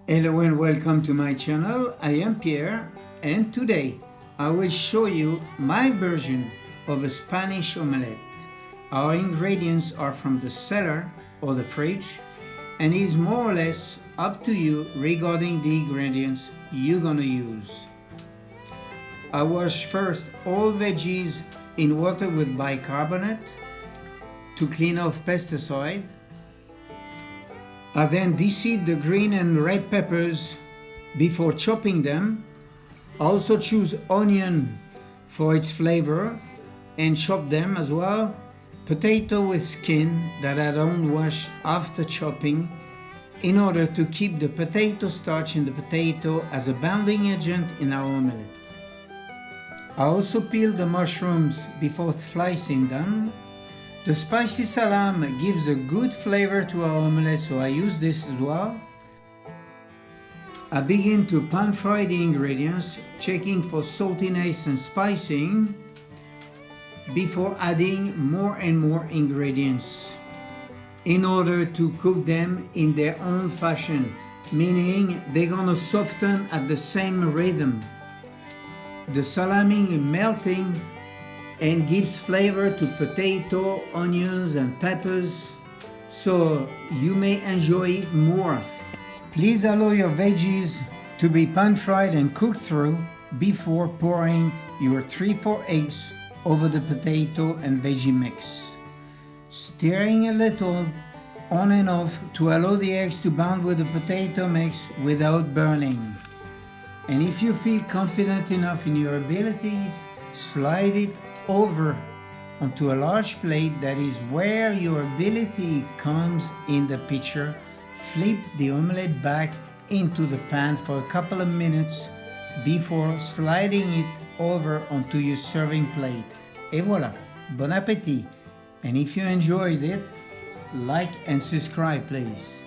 Hello and welcome to my channel. I am Pierre and today I will show you my version of a Spanish omelette. Our ingredients are from the cellar or the fridge and it's more or less up to you regarding the ingredients you're gonna use. I wash first all veggies in water with bicarbonate to clean off pesticide. I then deseed the green and red peppers before chopping them. I also choose onion for its flavor and chop them as well. Potato with skin that I don't wash after chopping in order to keep the potato starch in the potato as a binding agent in our omelette. I also peel the mushrooms before slicing them. The spicy salam gives a good flavor to our omelette, so I use this as well. I begin to pan fry the ingredients, checking for saltiness and spicing before adding more and more ingredients in order to cook them in their own fashion, meaning they're gonna soften at the same rhythm. The salami melting and gives flavor to potato, onions and peppers, so you may enjoy it more. Please allow your veggies to be pan fried and cooked through before pouring your 3-4 eggs over the potato and veggie mix. Stirring a little on and off to allow the eggs to bond with the potato mix without burning. And if you feel confident enough in your abilities, slide it over onto a large plate. That is where your ability comes in the picture. Flip the omelette back into the pan for a couple of minutes before sliding it over onto your serving plate. Et voilà, bon appétit! And if you enjoyed it, like and subscribe please.